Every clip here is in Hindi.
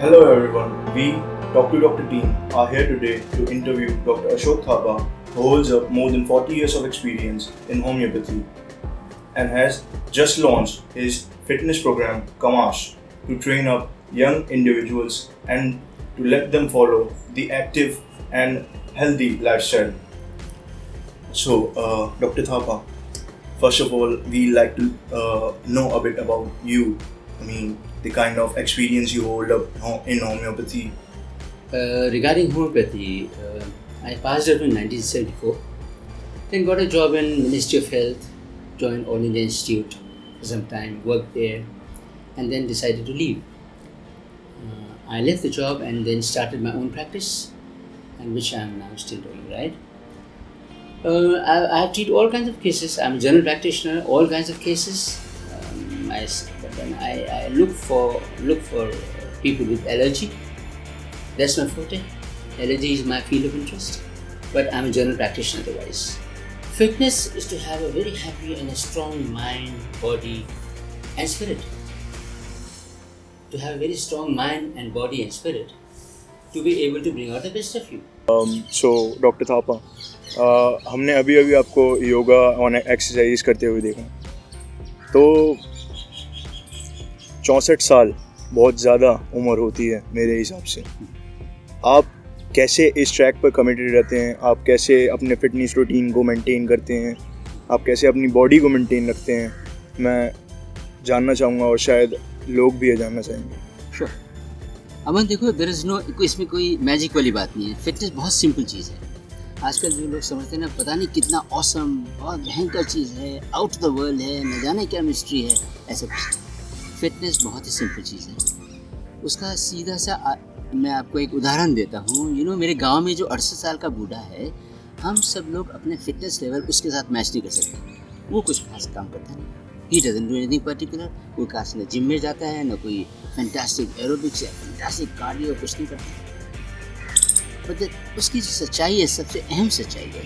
Hello everyone, we, Dr. team, are here today to interview Dr. Ashok Thapa, who holds up more than 40 years of experience in homeopathy and has just launched his fitness program Kamash to train up young individuals and to let them follow the active and healthy lifestyle. So, Dr. Thapa, first of all, we like to know a bit about you. I mean, the kind of experience you hold up in homeopathy. Regarding homeopathy, I passed out in 1974, then got a job in Ministry of Health, joined All India Institute for some time, worked there, and then decided to leave. I left the job and then started my own practice, and which I am now still doing, right? I treat all kinds of cases. I'm a general practitioner, all kinds of cases. I look for people with allergy. That's my forte. Allergy is my field of interest. But I'm a general practitioner otherwise. Fitness is to have a very happy and a strong mind, body, and spirit. To have a very strong mind and body and spirit, to be able to bring out the best of you. So, Dr. Thapa, हमने अभी आपको योगा और एक्सरसाइज करते हुए देखा. तो 64 साल बहुत ज़्यादा उम्र होती है मेरे हिसाब से. आप कैसे इस ट्रैक पर कमिटेड रहते हैं? आप कैसे अपने फिटनेस रूटीन को मेंटेन करते हैं? आप कैसे अपनी बॉडी को मेंटेन रखते हैं? मैं जानना चाहूँगा और शायद लोग भी ये जानना चाहेंगे. Sure. अमन देखो, इसमें कोई मैजिक वाली बात नहीं है. फिटनेस बहुत सिंपल चीज़ है. आजकल जो लोग समझते हैं ना, पता नहीं कितना ऑसम, बहुत भयंकर चीज़ है, आउट द वर्ल्ड है, न जाने क्या मिस्ट्री है, ऐसे कुछ. फिटनेस बहुत ही सिंपल चीज़ है. उसका सीधा सा मैं आपको एक उदाहरण देता हूँ. मेरे गांव में जो 68 साल का बूढ़ा है, हम सब लोग अपने फिटनेस लेवल उसके साथ मैच नहीं कर सकते. वो कुछ खास काम करता नहीं. He doesn't do anything particular. वो खास न जिम में जाता है, न कोई फैंटास्टिक एरोबिक्स या फैंटास्टिक कार्डियो, कुछ नहीं करता. बट उसकी जो सच्चाई है, सबसे अहम सच्चाई है,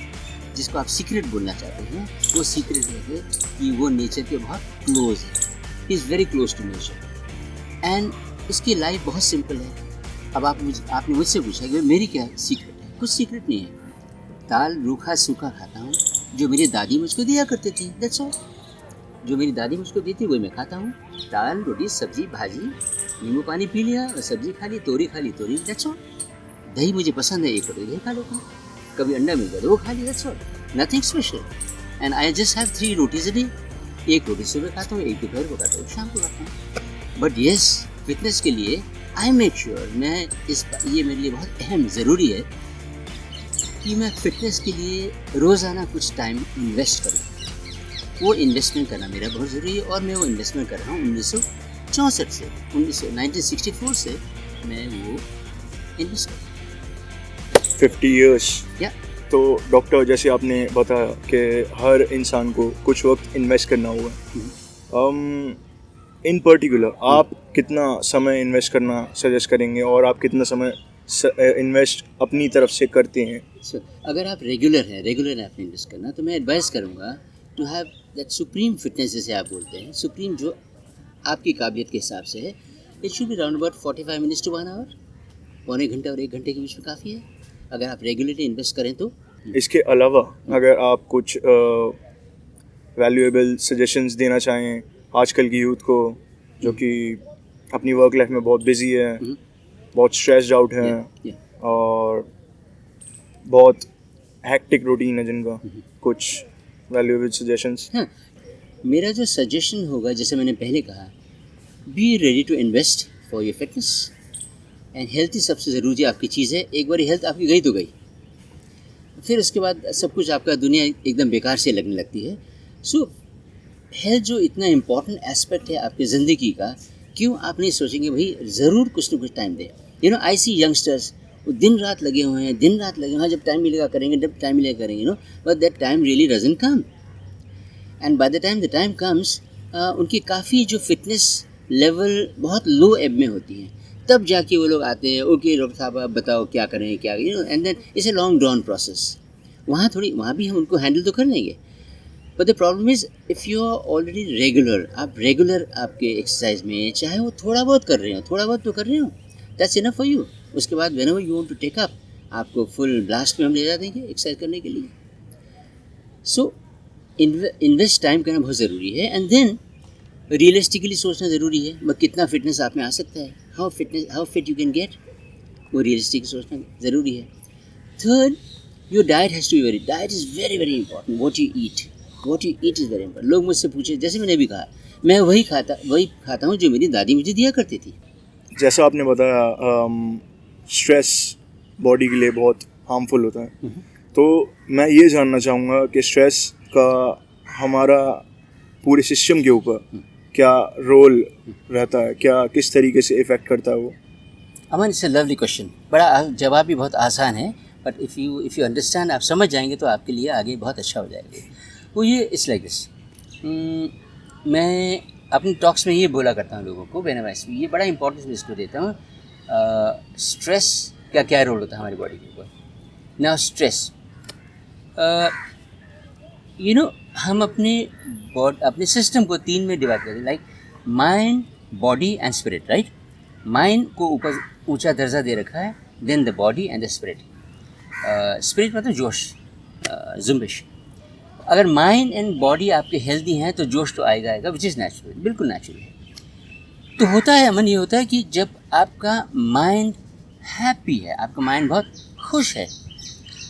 जिसको आप सीक्रेट बोलना चाहते हैं, वो सीक्रेट है कि वो नेचर के बहुत क्लोज है. He is very close to nature and उसकी लाइफ बहुत सिंपल है. अब आपने मुझसे पूछा कि मेरी क्या सीक्रेट है. कुछ सीक्रेट नहीं है. दाल रूखा सूखा खाता हूँ, जो मेरी दादी मुझको दिया करती थी. That's all. जो मेरी दादी मुझको दी थी वही मैं खाता हूँ. दाल रोटी सब्जी भाजी, नींबू पानी पी लिया और सब्जी खा ली, तोरी खा ली तोरी. That's all. दही मुझे पसंद है, एक रोटी दही खा लेता हूँ. कभी अंडा मिल गया तो वो खा लिया. That's all. Nothing special. And I just have 3 rotis a day. एक रोटी सुबह खाता हूँ, एक दोपहर को खाता हूँ, शाम को खाता हूँ. बट येस, फिटनेस के लिए आई मेक श्योर ये मेरे लिए बहुत अहम ज़रूरी है कि मैं फिटनेस के लिए रोज़ाना कुछ टाइम इन्वेस्ट करूँ. वो इन्वेस्टमेंट करना मेरा बहुत ज़रूरी है और मैं वो इन्वेस्टमेंट कर रहा हूँ 1964 से 1964 से मैं वो इन्वेस्ट कर. 50 years. या तो डॉक्टर, जैसे आपने बताया कि हर इंसान को कुछ वक्त इन्वेस्ट करना होगा. इन पर्टिकुलर आप कितना समय इन्वेस्ट करना सजेस्ट करेंगे और आप कितना समय इन्वेस्ट अपनी तरफ से करते हैं? अगर आप रेगुलर आपने इन्वेस्ट करना, तो मैं एडवाइस करूँगा to have that supreme fitness, जैसे आप बोलते हैं, सुप्रीम जो आपकी काबिलियत के हिसाब से है. It should be round about 45 minutes to 1 hour. पौने घंटे और 1 घंटे के बीच में काफ़ी है अगर आप रेगुलरली इन्वेस्ट करें तो. इसके अलावा अगर आप कुछ वैल्यूएबल सजेशंस देना चाहें आजकल की यूथ को, जो कि अपनी वर्क लाइफ में बहुत बिजी है, बहुत स्ट्रेस्ड आउट है और बहुत हैक्टिक रूटीन है जिनका, कुछ वैल्यूएबल सजेशंस. हाँ, मेरा जो सजेशन होगा, जैसे मैंने पहले कहा, be ready to invest for your fitness. And health ही सबसे ज़रूरी आपकी चीज़ है. एक बार हेल्थ आपकी गई तो गई, फिर उसके बाद सब कुछ आपका दुनिया एकदम बेकार से लगने लगती है. सो हेल्थ जो इतना इम्पॉर्टेंट एस्पेक्ट है आपकी ज़िंदगी का, क्यों आप नहीं सोचेंगे भाई ज़रूर कुछ ना कुछ टाइम दें. आई सी यंगस्टर्स, वो दिन रात लगे हुए हैं. जब टाइम मिलेगा करेंगे. But that time really doesn't come. And by the time comes, उनकी काफ़ी जो फिटनेस लेवल बहुत लो एब में होती है. तब जाके वो लोग आते हैं, ओके डॉक्टर साहब आप बताओ क्या करें, and then it's a long drawn process. वहाँ भी हम उनको हैंडल तो कर लेंगे. But the problem is if you are already regular, आप रेगुलर आपके एक्सरसाइज में, चाहे वो थोड़ा बहुत कर रहे हो, दैट्स इनफ फॉर यू। उसके बाद whenever you want to take up, आपको फुल ब्लास्ट में हम ले जा देंगे एक्सरसाइज करने के लिए। सो इन्वेस्ट टाइम करना बहुत ज़रूरी है। एंड देन रियलिस्टिकली सोचना ज़रूरी है, मतलब कितना फिटनेस आप में आ सकता है, how fit you can get, वो रियलिस्टिक सोचना ज़रूरी है। Third, your diet has to be very, diet is very very important. What you eat is very important. लोग मुझसे पूछे, जैसे मैंने भी कहा, मैं वही खाता हूँ जो मेरी दादी मुझे दिया करती थी। जैसा आपने बताया स्ट्रेस बॉडी के लिए बहुत हार्मफुल होता है, तो मैं ये जानना चाहूँगा कि स्ट्रेस का हमारा पूरे सिस्टम के ऊपर क्या रोल रहता है, क्या किस तरीके से इफ़ेक्ट करता है वो? अमन, इट्स अ लवली क्वेश्चन। बड़ा जवाब भी बहुत आसान है, बट इफ़ यू अंडरस्टैंड, आप समझ जाएंगे तो आपके लिए आगे बहुत अच्छा हो जाएगा। वो ये इट्स लाइक दिस। मैं अपनी टॉक्स में ये बोला करता हूँ लोगों को, ये बड़ा इंपॉर्टेंस मैं इसको देता हूँ। स्ट्रेस का क्या रोल होता है हमारी बॉडी के ऊपर। नाउ स्ट्रेस, हम अपने सिस्टम को 3 में डिवाइड करते हैं, like mind, body and spirit, right. Mind को ऊपर ऊंचा दर्जा दे रखा है, then the body and the spirit. Spirit मतलब जोश, जुम्बिश। अगर माइंड एंड बॉडी आपके हेल्दी हैं तो जोश तो आएगा, विच इज़ नेचुरल, बिल्कुल नेचुरल है। तो होता है अमन, ये होता है कि जब आपका माइंड हैप्पी है, आपका माइंड बहुत खुश है,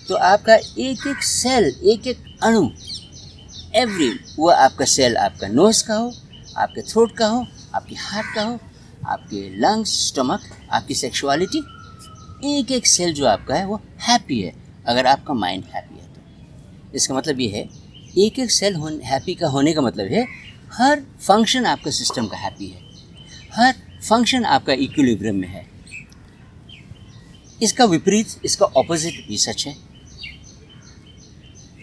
तो आपका एक एक सेल, एक एक अणु, वो आपका सेल, आपका नोज़ का हो, आपके थ्रोट का हो, आपके हार्ट का हो, आपके लंग्स, स्टमक, आपकी सेक्सुअलिटी, एक एक सेल जो आपका है वो हैप्पी है। अगर आपका माइंड हैप्पी है तो इसका मतलब ये है, एक एक सेल हैप्पी का होने का मतलब है हर फंक्शन आपका सिस्टम का हैप्पी है, हर फंक्शन आपका इक्विलिब्रियम में है। इसका विपरीत, इसका ऑपोजिट भी सच है।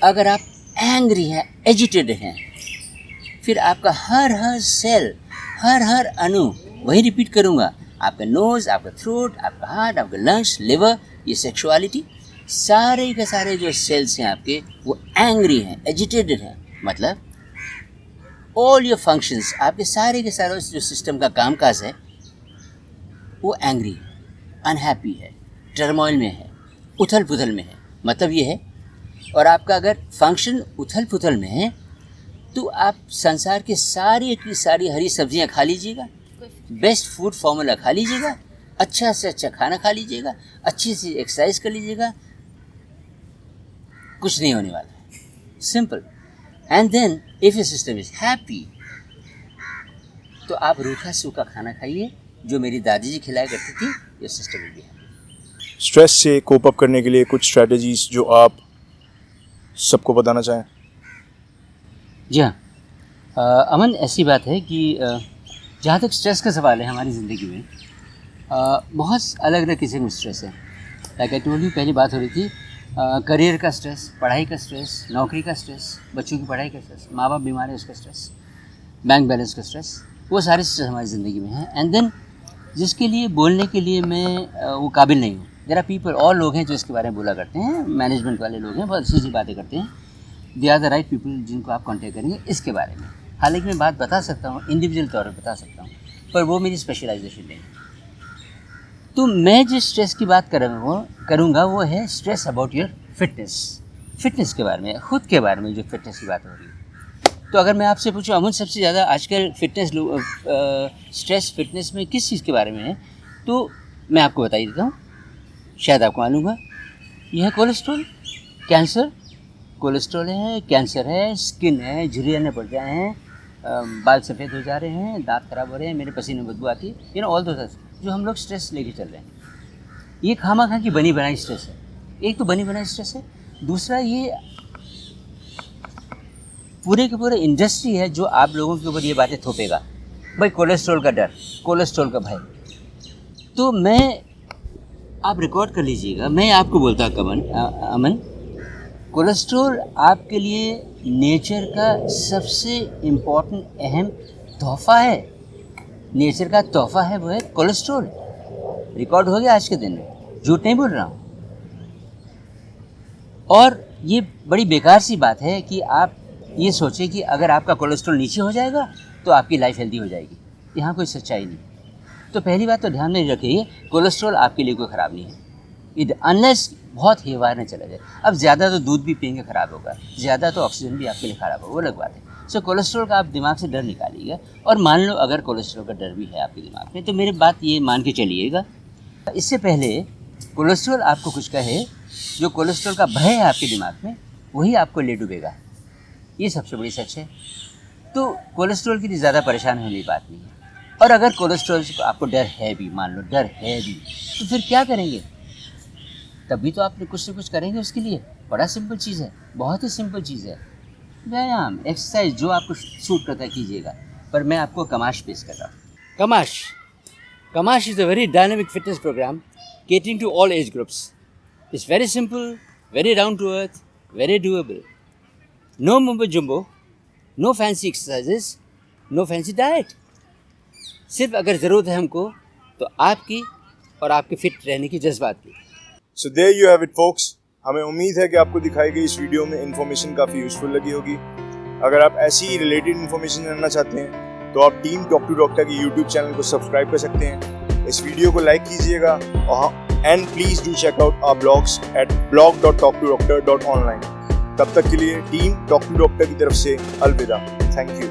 अगर आप एंग्री हैं, एजिटेटेड हैं, फिर आपका हर सेल, हर अणु, वही रिपीट करूँगा, आपका नोज़, आपका थ्रोट, आपका हार्ट, आपका लंग्स, लिवर, ये सेक्सुअलिटी, सारे के सारे जो सेल्स हैं आपके वो एंग्री हैं, एजिटेटेड हैं। मतलब ऑल योर फंक्शंस, आपके सारे के सारे जो सिस्टम का कामकाज है वो एंग्री है, अनहैप्पी है, टर्मोइल में है, उथल पुथल में है। मतलब ये है, और आपका अगर फंक्शन उथल पुथल में है तो आप संसार के सारी की सारी हरी सब्जियां खा लीजिएगा, बेस्ट फूड फार्मूला खा लीजिएगा, अच्छा से अच्छा खाना खा लीजिएगा, अच्छी सी एक्सरसाइज कर लीजिएगा, कुछ नहीं होने वाला है, simple. And then if your system is happy, तो आप रूखा सूखा खाना खाइए जो मेरी दादी जी खिलाया करती थी, your system will be happy. Stress से कोप अप करने के लिए कुछ स्ट्रैटेजीज जो आप सबको बताना चाहें? जी हाँ अमन, ऐसी बात है कि जहाँ तक स्ट्रेस का सवाल है हमारी ज़िंदगी में, बहुत अलग अलग किस्म के स्ट्रेस है। लाइक आई टोल्ड यू, पहली बात हो रही थी करियर का स्ट्रेस, पढ़ाई का स्ट्रेस, नौकरी का स्ट्रेस, बच्चों की पढ़ाई का स्ट्रेस, माँ बाप बीमार है उसका स्ट्रेस, बैंक बैलेंस का स्ट्रेस, वो सारे स्ट्रेस हमारी ज़िंदगी में हैं। एंड देन जिसके लिए बोलने के लिए मैं वो काबिल नहीं हूँ। देयर आर पीपल, और लोग हैं जो इसके बारे में बोला करते हैं, मैनेजमेंट वाले लोग हैं, बहुत अच्छी अच्छी बातें करते हैं, they are the right people जिनको आप कॉन्टेक्ट करेंगे इसके बारे में। हालांकि मैं बात बता सकता हूँ, इंडिविजुअल तौर पर बता सकता हूँ, पर वो मेरी स्पेशलाइजेशन नहीं है। तो मैं जिस स्ट्रेस की बात करूँगा वो है स्ट्रेस अबाउट योर फिटनेस के बारे में, खुद के बारे में जो फिटनेस की बात हो रही है। तो अगर मैं आपसे पूछूं अमन, सबसे ज़्यादा आजकल स्ट्रेस फिटनेस में किस चीज़ के बारे में है, तो मैं आपको बता ही देता हूँ, शायद आपको मालूम है, यह है कोलेस्ट्रॉल, कैंसर। कोलेस्ट्रॉल है, कैंसर है, स्किन है, झुर्रियाँ पड़ गए हैं, बाल सफ़ेद हो जा रहे हैं, दांत खराब हो रहे हैं, मेरे पसीने में बदबू आती है, ऑल दो जो हम लोग स्ट्रेस लेके चल रहे हैं। ये खामा की बनी बनाई स्ट्रेस है। एक तो बनी बनाई स्ट्रेस है, दूसरा ये पूरे के पूरे इंडस्ट्री है जो आप लोगों के ऊपर ये बातें थोपेगा, भाई कोलेस्ट्रॉल का डर, कोलेस्ट्रॉल का भय। तो आप रिकॉर्ड कर लीजिएगा, मैं आपको बोलता अमन, कोलेस्ट्रॉल आपके लिए नेचर का सबसे इम्पोर्टेंट अहम तोहफ़ा है। नेचर का तोहफ़ा है वो है कोलेस्ट्रॉल। रिकॉर्ड हो गया आज के दिन में, झूठ नहीं बोल रहा हूँ। और ये बड़ी बेकार सी बात है कि आप ये सोचें कि अगर आपका कोलेस्ट्रॉल नीचे हो जाएगा तो आपकी लाइफ हेल्दी हो जाएगी। यहाँ कोई सच्चाई नहीं। तो पहली बात तो ध्यान में रखिए, कोलेस्ट्रॉल आपके लिए कोई ख़राब नहीं है, अनलेस बहुत हेवार न चला जाए। अब ज़्यादा तो दूध भी पिएंगे ख़राब होगा, ज़्यादा तो ऑक्सीजन भी आपके लिए ख़राब होगा, वो अलग बात है। सो कोलेस्ट्रॉल का आप दिमाग से डर निकालिएगा, और मान लो अगर कोलेस्ट्रॉल का डर भी है आपके दिमाग में, तो मेरी बात ये मान के चलिएगा, इससे पहले कोलेस्ट्रॉल आपको कुछ कहे, जो कोलेस्ट्रॉल का भय है आपके दिमाग में, वही आपको ले डूबेगा। ये सबसे बड़ी सच है। तो कोलेस्ट्रॉल के लिए ज़्यादा परेशान होने की बात नहीं है। और अगर कोलेस्ट्रॉल से आपको डर है भी, मान लो डर है भी, तो फिर क्या करेंगे? तभी तो आप कुछ न कुछ करेंगे उसके लिए। बड़ा सिंपल चीज़ है, बहुत ही सिंपल चीज़ है। व्यायाम, एक्सरसाइज जो आपको सूट करता है कीजिएगा। पर मैं आपको कमाश पेश कर रहा हूँ। कमाश is a very dynamic fitness program catering to all age groups. It's very simple, very down to earth, very doable. No mumbo jumbo, no fancy exercises, no fancy diet. सिर्फ अगर ज़रूरत है हमको तो आपकी और आपके फिट रहने की जज्बात की। So there you have it folks. हमें उम्मीद है कि आपको दिखाई गई इस वीडियो में इन्फॉर्मेशन काफ़ी यूज़फुल लगी होगी। अगर आप ऐसी ही रिलेटेड इन्फॉर्मेशन जानना चाहते हैं तो आप टीम टॉक टू डॉक्टर के यूट्यूब चैनल को सब्सक्राइब कर सकते हैं। इस वीडियो को लाइक कीजिएगा and please do check out our blogs at blog.talktodoctor.online। तब तक के लिए टीम टॉक टू डॉक्टर की तरफ से अलविदा। Thank you.